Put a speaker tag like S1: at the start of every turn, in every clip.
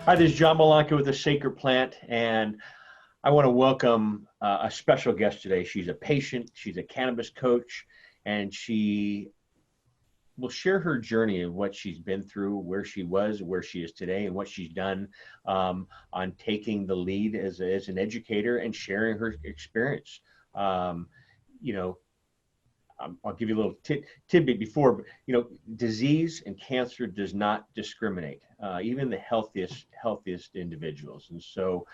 S1: Hi, this is John Malanka with the Sacred Plant, and I want to welcome a special guest today. She's a patient, she's a cannabis coach, and she will share her journey of what she's been through, where she was, where she is today, and what she's done on taking the lead as an educator and sharing her experience. Um, you know, I'll give you a little tidbit before, but disease and cancer does not discriminate, even the healthiest individuals. And so,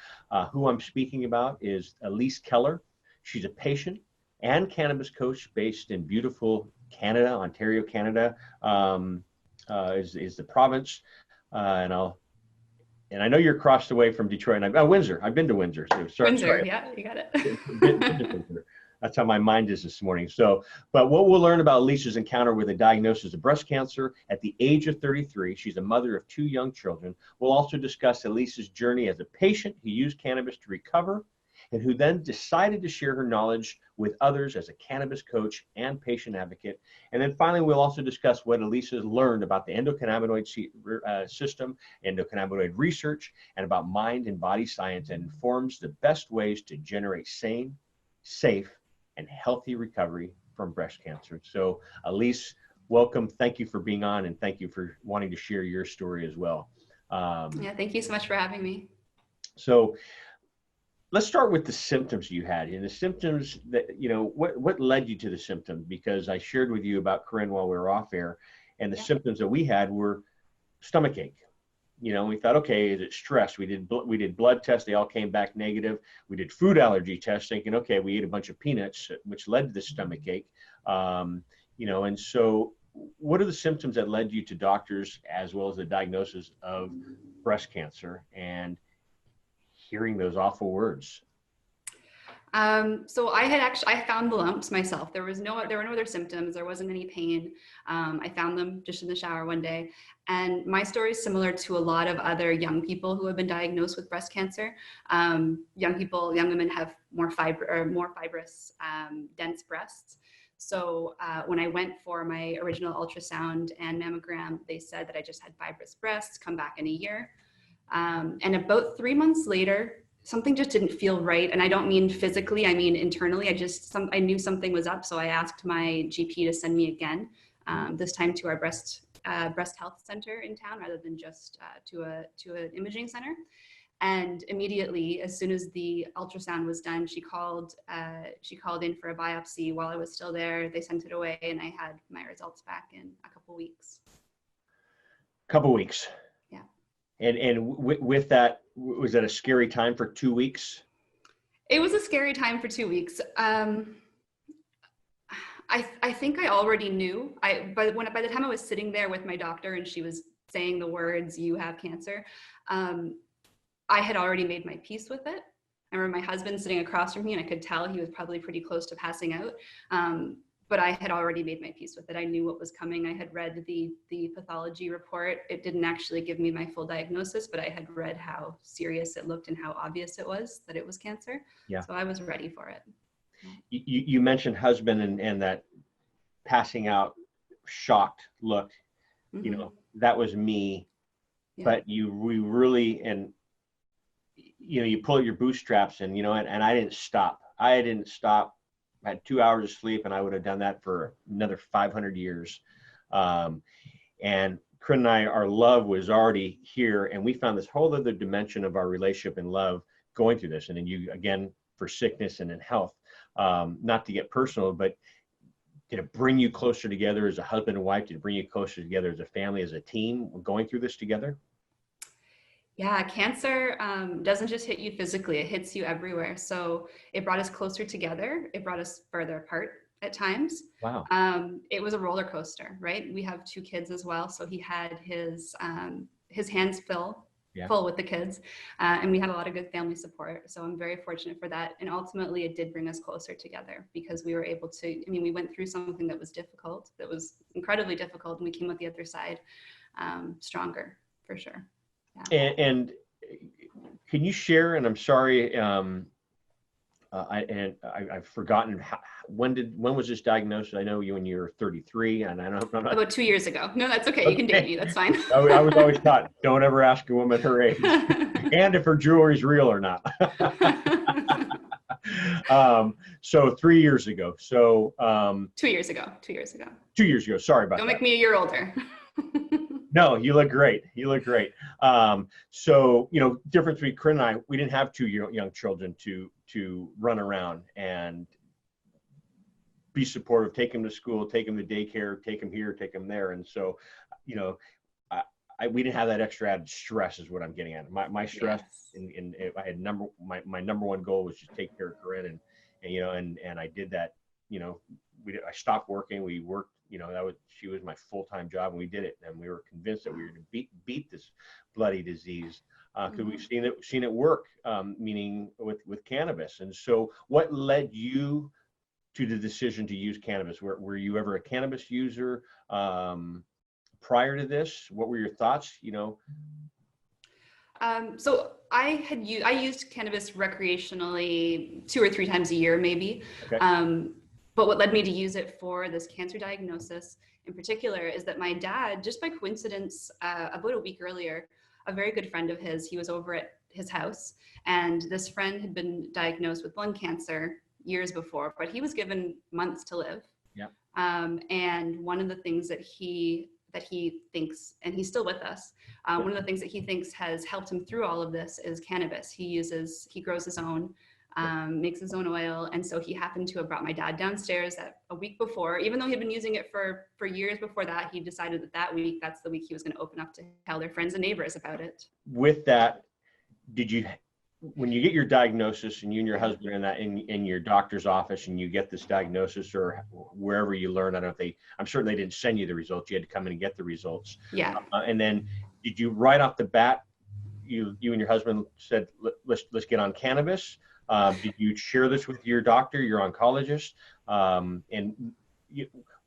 S1: who I'm speaking about is Elise Keller. She's a patient and cannabis coach based in beautiful Canada, Ontario, Canada, is the province. And I know you're across the way from Detroit, and Windsor. I've been to Windsor. So
S2: Windsor,
S1: sorry.
S2: yeah, you got
S1: Been to
S2: it.
S1: Windsor. That's how my mind is this morning. So, but what we'll learn about Lisa's encounter with a diagnosis of breast cancer at the age of 33. She's a mother of two young children. We'll also discuss Lisa's journey as a patient who used cannabis to recover and who then decided to share her knowledge with others as a cannabis coach and patient advocate. And then finally, we'll also discuss what Elise has learned about the endocannabinoid system, endocannabinoid research, and about mind and body science, and informs the best ways to generate sane, safe, and healthy recovery from breast cancer. So, Elise, welcome. Thank you for being on, and thank you for wanting to share your story as well.
S2: Yeah, thank you so much for having me.
S1: So, let's start with the symptoms you had, and the symptoms that, what led you to the symptoms, because I shared with you about Corinne while we were off air, and the
S2: Yeah.
S1: symptoms that we had were stomach ache. We thought, okay, is it stress? We did blood tests. They all came back negative. We did food allergy tests thinking, okay, we ate a bunch of peanuts, which led to the stomach ache. And so what are the symptoms that led you to doctors as well as the diagnosis of breast cancer and hearing those awful words?
S2: So I found the lumps myself. There were no other symptoms. There wasn't any pain. I found them just in the shower one day. And my story is similar to a lot of other young people who have been diagnosed with breast cancer. Young women have more fibrous, dense breasts. So when I went for my original ultrasound and mammogram, they said that I just had fibrous breasts, come back in a year. And about 3 months later, something just didn't feel right. And I don't mean physically, I mean internally. I knew something was up. So I asked my GP to send me again, this time to our breast health center in town rather than just to an imaging center. And immediately, as soon as the ultrasound was done, she called in for a biopsy. While I was still there, they sent it away, and I had my results back in a couple weeks.
S1: Couple weeks.
S2: Yeah.
S1: And with that, was that a scary time for 2 weeks?
S2: It was a scary time for 2 weeks. I think I already knew. By the time I was sitting there with my doctor and she was saying the words, "You have cancer," I had already made my peace with it. I remember my husband sitting across from me, and I could tell he was probably pretty close to passing out. But I had already made my peace with it. I knew what was coming. I had read the pathology report. It didn't actually give me my full diagnosis, but I had read how serious it looked and how obvious it was that it was cancer.
S1: Yeah.
S2: So I was ready for it.
S1: You mentioned husband and that passing out, shocked look.
S2: Mm-hmm.
S1: That was me.
S2: Yeah.
S1: But we really, and you pull at your bootstraps, and I didn't stop. I had 2 hours of sleep, and I would have done that for another 500 years. And Corinne and I, our love was already here, and we found this whole other dimension of our relationship and love going through this. And then you, again, for sickness and in health, not to get personal, but did it bring you closer together as a husband and wife? Did it bring you closer together as a family, as a team, going through this together?
S2: Yeah, cancer doesn't just hit you physically, it hits you everywhere. So it brought us closer together. It brought us further apart at times.
S1: Wow.
S2: It was a roller coaster, right? We have 2 kids as well. So he had his hands full with the kids. And we had a lot of good family support. So I'm very fortunate for that. And ultimately it did bring us closer together because we were able to, we went through something that was difficult, that was incredibly difficult. And we came out the other side stronger, for sure.
S1: Yeah. And can you share, and I'm sorry, I've forgotten when was this diagnosed? I know you when you were 33, and I know I'm not.
S2: About 2 years ago. No, that's okay. You can date
S1: Okay.
S2: me. That's fine.
S1: I was always taught, don't ever ask a woman her age and if her jewelry's real or not. So 3 years ago. So
S2: 2 years ago. 2 years ago.
S1: 2 years ago. Sorry about
S2: Don't
S1: that.
S2: make me a year older.
S1: No, you look great. You look great. So, difference between Corinne and I, we didn't have two young children to run around and be supportive, take them to school, take them to daycare, take them here, take them there. And so, we didn't have that extra added stress is what I'm getting at. My stress in I had my number one goal was to take care of Corinne and I did that, I stopped working. We worked, she was my full-time job and we did it. And we were convinced that we were to beat this bloody disease because we've seen it work, meaning with cannabis. And so what led you to the decision to use cannabis? Were you ever a cannabis user prior to this? What were your thoughts?
S2: So I used cannabis recreationally 2 or 3 times a year, maybe.
S1: Okay.
S2: But what led me to use it for this cancer diagnosis in particular is that my dad, just by coincidence, about a week earlier, a very good friend of his, he was over at his house, and this friend had been diagnosed with lung cancer years before, but he was given months to live.
S1: Yeah.
S2: And one of the things that he thinks, and he's still with us, one of the things that he thinks has helped him through all of this is cannabis. He grows his own, makes his own oil. And so he happened to have brought my dad downstairs a week before, even though he'd been using it for years before that. He decided that week, that's the week he was going to open up to tell their friends and neighbors about it.
S1: With that, when you get your diagnosis and you and your husband in your doctor's office and you get this diagnosis or wherever you learn, I'm certain they didn't send you the results. You had to come in and get the results.
S2: Yeah.
S1: And then did you right off the bat, you and your husband said, let's get on cannabis? Did you share this with your doctor, your oncologist?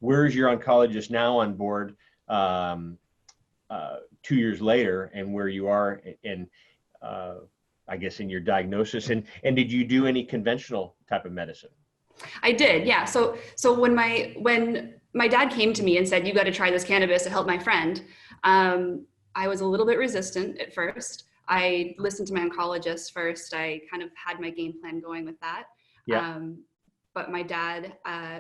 S1: Where's your oncologist now on board 2 years later and where you are in I guess in your diagnosis, and did you do any conventional type of medicine?
S2: I did, yeah. So when my dad came to me and said, you got to try this cannabis to help my friend, I was a little bit resistant at first. I listened to my oncologist first. I kind of had my game plan going with that.
S1: Yeah.
S2: But my dad,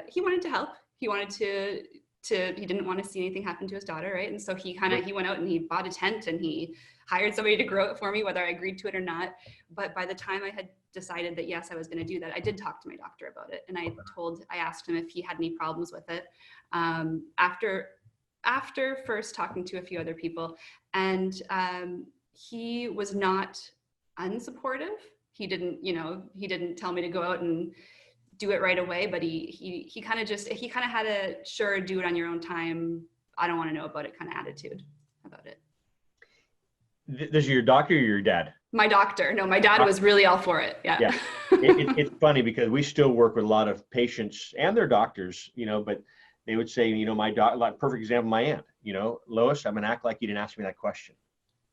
S2: he wanted to help. He wanted to he didn't want to see anything happen to his daughter, right? And so he went out and he bought a tent and he hired somebody to grow it for me, whether I agreed to it or not. But by the time I had decided that, yes, I was going to do that, I did talk to my doctor about it. And I asked him if he had any problems with it. After first talking to a few other people, and he was not unsupportive. He didn't tell me to go out and do it right away, but he kind of had a sure, do it on your own time, I don't want to know about it kind of attitude about it.
S1: This is your doctor or your dad?
S2: My doctor. No, my dad was really all for it. Yeah.
S1: Yeah. It's funny because we still work with a lot of patients and their doctors, but they would say, my doctor, like perfect example, my aunt, Lois, I'm going to act like you didn't ask me that question.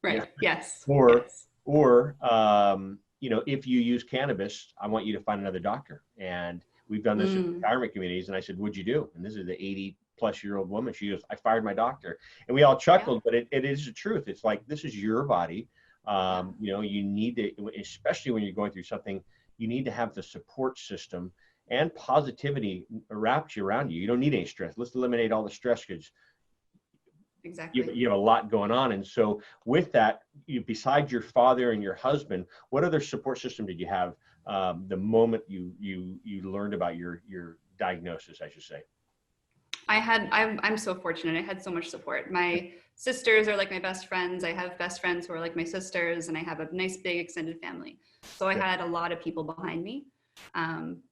S2: Right. Yes.
S1: Or, if you use cannabis, I want you to find another doctor. And we've done this in retirement communities. And I said, what'd you do? And this is the 80-plus-year-old woman. She goes, I fired my doctor. And we all chuckled, but it is the truth. It's like, this is your body. You need to, especially when you're going through something, you need to have the support system and positivity wrapped around you. You don't need any stress. Let's eliminate all the stress because
S2: exactly.
S1: You have a lot going on. And so with that, besides your father and your husband, what other support system did you have the moment you learned about your diagnosis, I should say?
S2: I'm so fortunate. I had so much support. My sisters are like my best friends. I have best friends who are like my sisters, and I have a nice big extended family. So I had a lot of people behind me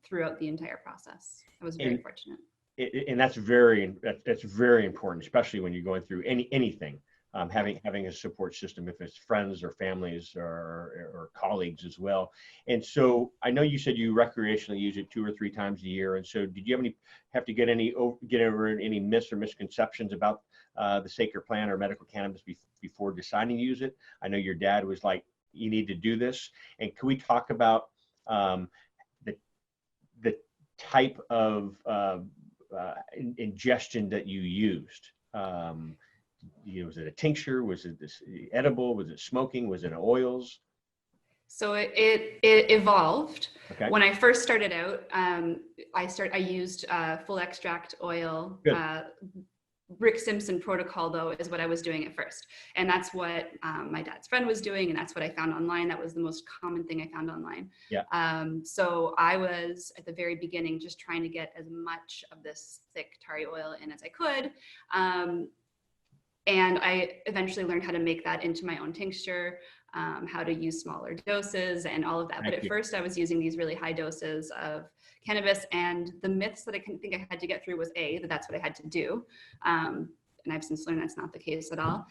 S2: throughout the entire process. I was very fortunate.
S1: And that's very important, especially when you're going through anything. Having a support system, if it's friends or families or colleagues as well. And so I know you said you recreationally use it 2 or 3 times a year. And so did you have to get over any myths or misconceptions about the sacred plant or medical cannabis before deciding to use it? I know your dad was like, you need to do this. And can we talk about type of ingestion that you used. Was it a tincture? Was it this edible? Was it smoking? Was it oils?
S2: So it evolved.
S1: Okay.
S2: When I first started out, I used full extract oil.
S1: Good.
S2: Rick Simpson protocol, though, is what I was doing at first. And that's what my dad's friend was doing. And that's what I found online. That was the most common thing I found online.
S1: Yeah.
S2: So I was at the very beginning just trying to get as much of this thick tarry oil in as I could. And I eventually learned how to make that into my own tincture, how to use smaller doses and all of that. But at first I was using these really high doses of cannabis, and the myths that I think I had to get through was that that's what I had to do. And I've since learned that's not the case at all.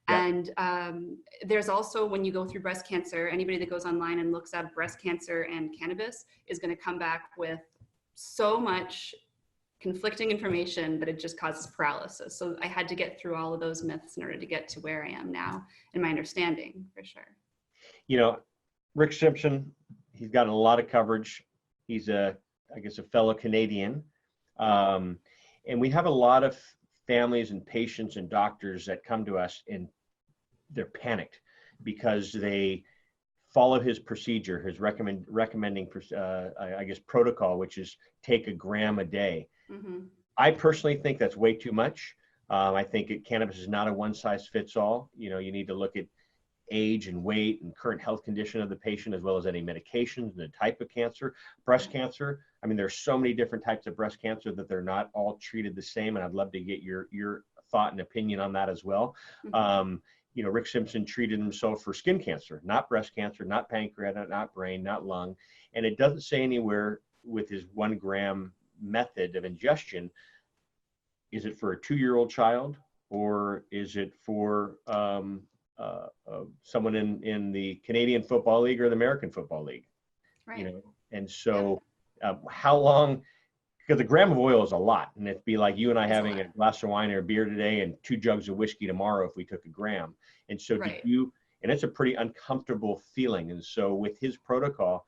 S2: Yeah. And there's also, when you go through breast cancer, anybody that goes online and looks up breast cancer and cannabis is going to come back with so much conflicting information that it just causes paralysis. So I had to get through all of those myths in order to get to where I am now in my understanding, for sure.
S1: Rick Simpson, he's gotten a lot of coverage. He's a fellow Canadian. And we have a lot of families and patients and doctors that come to us and they're panicked because they follow his procedure, his recommending protocol, which is take a gram a day. Mm-hmm. I personally think that's way too much. I think cannabis is not a one size fits all. You need to look at age and weight and current health condition of the patient, as well as any medications and the type of cancer. Breast cancer, there's so many different types of breast cancer that they're not all treated the same. And I'd love to get your thought and opinion on that as well. Mm-hmm. Rick Simpson treated himself for skin cancer, not breast cancer, not pancreatic, not brain, not lung. And it doesn't say anywhere with his 1 gram method of ingestion, is it for a 2-year-old child or is it for someone in the Canadian Football League or the American Football League?
S2: Right.
S1: And so how long, because a gram of oil is a lot, and it'd be like you and I having a glass of wine or a beer today and 2 jugs of whiskey tomorrow if we took a gram. And so and it's a pretty uncomfortable feeling. And so with his protocol,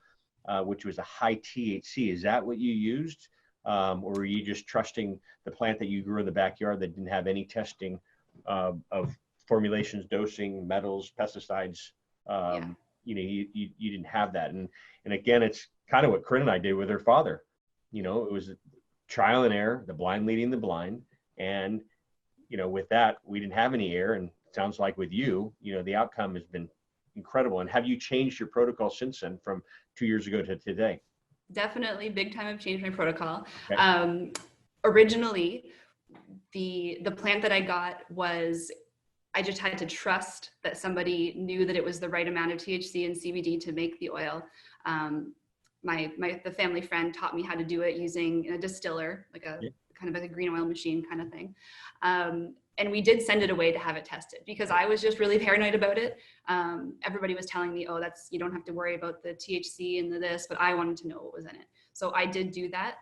S1: which was a high THC, is that what you used? Or were you just trusting the plant that you grew in the backyard that didn't have any testing of formulations, dosing, metals, pesticides? You didn't have that. And again, it's kind of what Corinne and I did with her father. It was trial and error, the blind leading the blind. And, with that, we didn't have any error. And it sounds like with you, the outcome has been incredible. And have you changed your protocol since then from 2 years ago to today?
S2: Definitely big time. I've changed my protocol.
S1: Okay.
S2: Originally, the plant that I got was, I just had to trust that somebody knew that it was the right amount of THC and CBD to make the oil. The family friend taught me how to do it using a distiller, like kind of like a green oil machine kind of thing. And we did send it away to have it tested because I was just really paranoid about it. Everybody was telling me, you don't have to worry about the THC and this, but I wanted to know what was in it. So I did do that.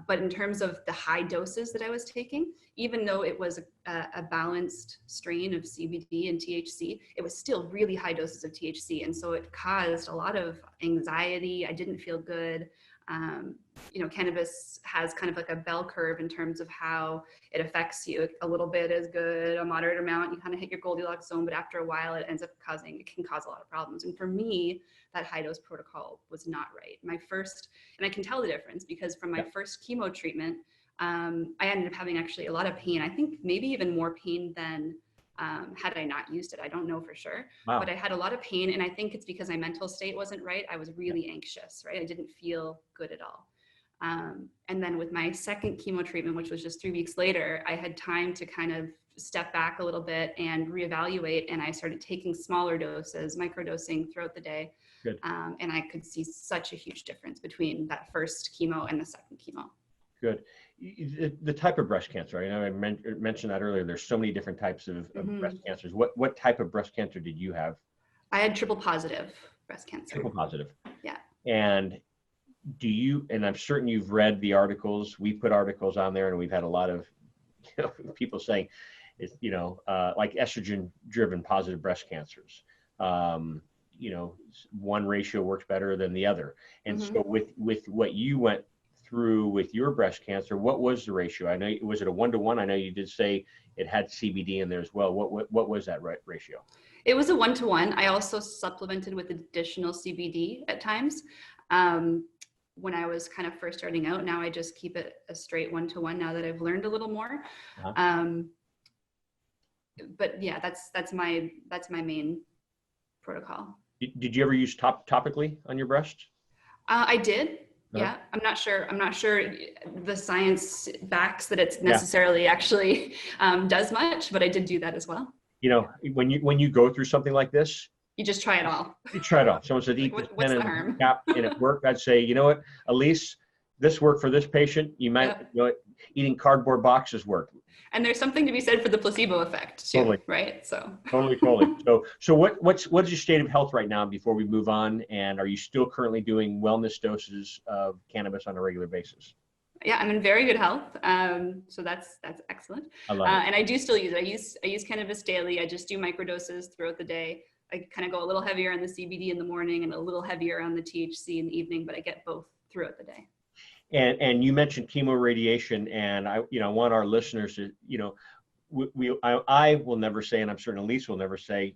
S2: But in terms of the high doses that I was taking, even though it was a balanced strain of CBD and THC, it was still really high doses of THC. And so it caused a lot of anxiety. I didn't feel good. Cannabis has kind of like a bell curve in terms of how it affects you. A little bit is good, a moderate amount, you kind of hit your Goldilocks zone, but after a while it can cause a lot of problems. And for me, that high dose protocol was not right. And I can tell the difference because from my first chemo treatment, I ended up having actually a lot of pain. I think maybe even more pain than had I not used it. I don't know for sure, but I had a lot of pain. And I think it's because my mental state wasn't right. I was really anxious, right? I didn't feel good at all. And then with my second chemo treatment, which was just 3 weeks later, I had time to kind of step back a little bit and reevaluate. And I started taking smaller doses, microdosing throughout the day.
S1: Good.
S2: And I could see such a huge difference between that first chemo and the second chemo.
S1: Good. The type of breast cancer, I mentioned that earlier. There's so many different types of breast cancers. What type of breast cancer did you have?
S2: I had triple positive breast cancer.
S1: Triple positive.
S2: Yeah. And
S1: and I'm certain you've read the articles. We put articles on there and we've had a lot of people saying, it's, like estrogen driven positive breast cancers. One ratio works better than the other. And so with what you went through with your breast cancer, what was the ratio? I know, was it a 1-to-1? I know you did say it had CBD in there as well. What was that ratio?
S2: It was a 1-to-1. I also supplemented with additional CBD at times. When I was kind of first starting out, now I just keep it a straight 1-to-1 now that I've learned a little more. But yeah, that's my main protocol.
S1: Did you ever use topically on your breast?
S2: I did. Yeah, I'm not sure the science backs that it's necessarily actually does much, but I did do that as well.
S1: You know, when you go through something like this,
S2: you just try it all.
S1: You try it all. Someone said, eat
S2: like,
S1: this
S2: what's
S1: pen
S2: the
S1: and
S2: harm?
S1: cap, and it worked. I'd say, you know what, Elise, this worked for this patient. You might, you know, eating cardboard boxes worked.
S2: And there's something to be said for the placebo effect too,
S1: totally.
S2: Right? So
S1: totally. So what's your state of health right now before we move on? And are you still currently doing wellness doses of cannabis on a regular basis?
S2: Yeah, I'm in very good health. So that's excellent.
S1: I love it.
S2: And I do still use it. I use cannabis daily. I just do microdoses throughout the day. I kind of go a little heavier on the CBD in the morning and a little heavier on the THC in the evening, but I get both throughout the day.
S1: And you mentioned chemo radiation, and I want our listeners to, I will never say, and I'm certain Elise will never say,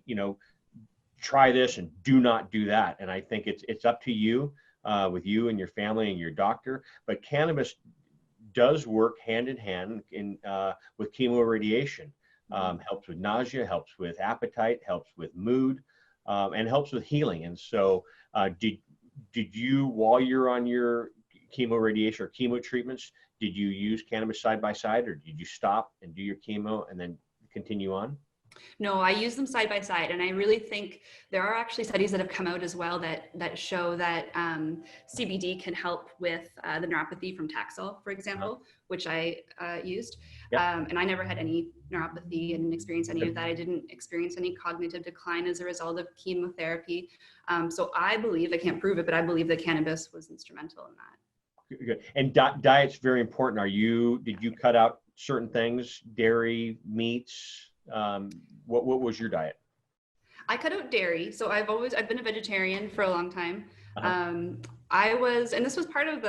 S1: try this and do not do that. And I think it's up to you, with you and your family and your doctor. But cannabis does work hand in hand with chemo radiation. Helps with nausea, helps with appetite, helps with mood, and helps with healing. And so did you, while you're on your chemo radiation or chemo treatments, did you use cannabis side by side, or did you stop and do your chemo and then continue on?
S2: No, I use them side by side. And I really think there are actually studies that have come out as well that show that CBD can help with the neuropathy from Taxol, for example, which I used. And I never had any neuropathy. I didn't experience any of that. I didn't experience any cognitive decline as a result of chemotherapy. So I believe, I can't prove it, but I believe that cannabis was instrumental in that.
S1: Good. And diet's very important. Did you cut out certain things, dairy, meats? What was your diet?
S2: I cut out dairy. So I've been a vegetarian for a long time. And this was part of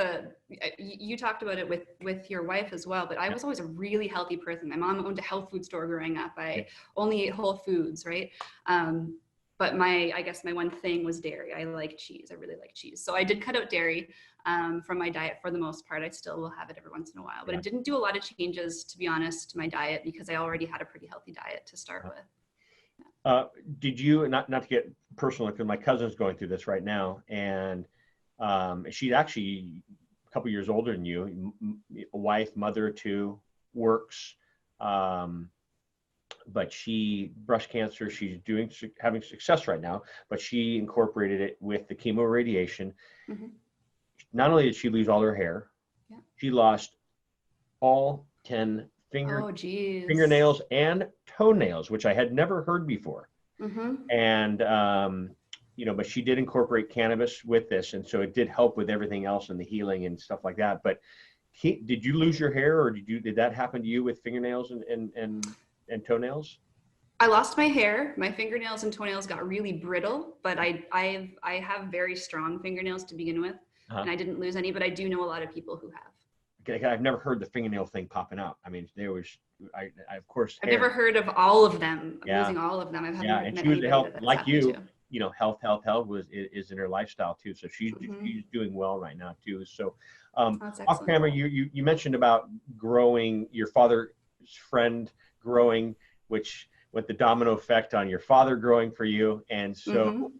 S2: you talked about it with your wife as well, but I was always a really healthy person. My mom owned a health food store growing up. I only ate whole foods, right? But I guess my one thing was dairy. I like cheese. I really like cheese. So I did cut out dairy from my diet for the most part. I still will have it every once in a while, but I didn't do a lot of changes, to be honest, to my diet because I already had a pretty healthy diet to start with.
S1: Did you, not to get personal, because my cousin's going through this right now, and she's actually a couple years older than you, a wife, mother of two, works, but breast cancer, she's having success right now, but she incorporated it with the chemo radiation. Not only did she lose all her hair, she lost all 10 fingernails and toenails, which I had never heard before. And, but she did incorporate cannabis with this. And so it did help with everything else and the healing and stuff like that. But did you lose your hair, or did that happen to you with fingernails and toenails?
S2: I lost my hair. My fingernails and toenails got really brittle, but I have very strong fingernails to begin with. And I didn't lose any, but I do know a lot of people who have.
S1: I've never heard the fingernail thing popping out. I mean, I of course.
S2: I've never heard of all of them, losing all of them.
S1: And she was health, like you, health is in her lifestyle too. So she's doing well right now too. So off camera, you mentioned about growing, your father's friend growing, which with the domino effect on your father growing for you. And so,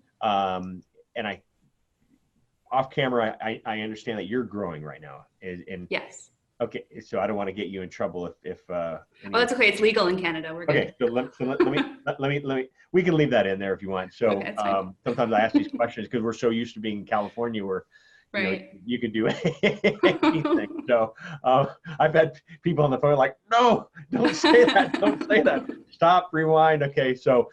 S1: off camera, I understand that you're growing right now. And
S2: yes.
S1: Okay, so I don't want to get you in trouble if.
S2: That's okay. It's legal in Canada. We're good.
S1: Okay, so let me. We can leave that in there if you want. So
S2: okay,
S1: sometimes I ask these questions because we're so used to being in California, where you could do anything. So I've had people on the phone like, no, don't say that, don't say that. Stop, rewind. Okay, so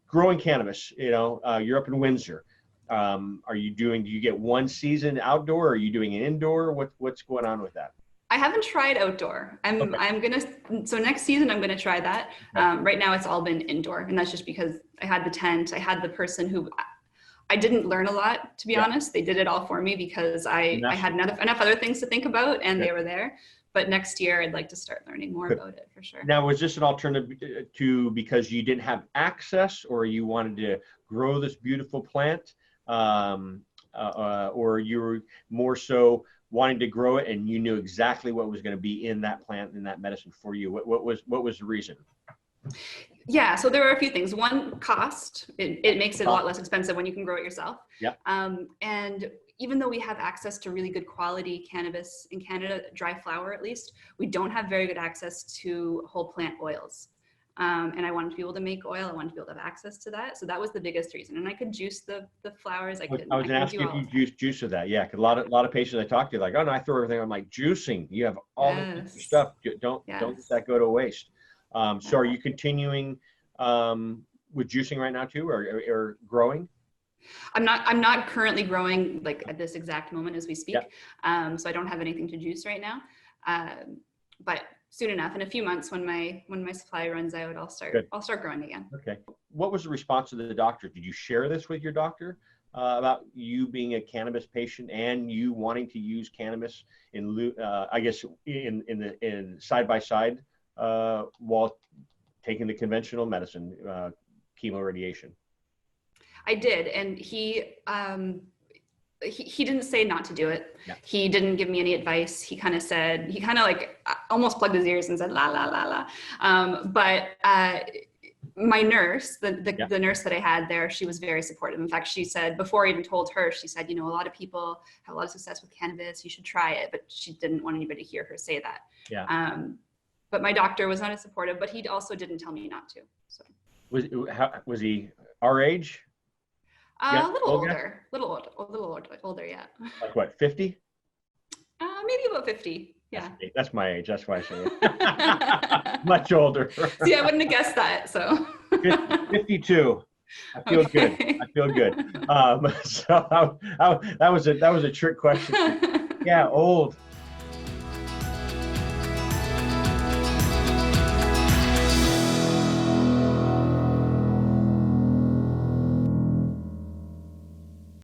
S1: growing cannabis. You're up in Windsor. Do you get one season outdoor, or are you doing an indoor? What's going on with that?
S2: I haven't tried outdoor. So next season I'm gonna try that. Right now it's all been indoor, and that's just because I had the tent. I had the person who I didn't learn a lot, to be
S1: Yeah.
S2: honest. They did it all for me because I had enough other things to think about, and they were there. But next year, I'd like to start learning more about it for sure.
S1: Now, was this an alternative to because you didn't have access, or you wanted to grow this beautiful plant, or you were more so wanting to grow it and you knew exactly what was going to be in that plant, in that medicine for you? What was the reason?
S2: Yeah, so there are a few things. One, cost. It makes it a lot less expensive when you can grow it yourself.
S1: Yeah.
S2: And even though we have access to really good quality cannabis in Canada, dry flower at least, we don't have very good access to whole plant oils. And I wanted to be able to make oil. I wanted to be able to have access to that. So that was the biggest reason. And I could juice the flowers. I was
S1: going to ask you if you juice of that. Yeah, because a lot of patients I talk to, like, oh no, I throw everything. I'm like, juicing. You have all this stuff. Don't let that go to waste. So are you continuing with juicing right now too, or growing?
S2: I'm not currently growing like at this exact moment as we speak. Yeah. So I don't have anything to juice right now. But soon enough, in a few months, when my supply runs out, I'll start growing again.
S1: Okay. What was the response of the doctor? Did you share this with your doctor about you being a cannabis patient and you wanting to use cannabis in I guess in side by side while taking the conventional medicine, chemo radiation?
S2: I did, and he didn't say not to do it. Yeah. He didn't give me any advice. He kind of like almost plugged his ears and said la la la la. But my nurse, the nurse that I had there, she was very supportive. In fact, she said, before I even told her, she said, you know, a lot of people have a lot of success with cannabis. You should try it. But she didn't want anybody to hear her say that. Yeah. But my doctor was not as supportive, but he also didn't tell me not to. So
S1: was he our age?
S2: A little older, yeah.
S1: Like what, 50?
S2: Maybe about 50. Yeah.
S1: That's my age. That's why I say it. Much older.
S2: See, I wouldn't have guessed that. So
S1: 52. I feel good. I feel good. So that was a trick question. Yeah, old.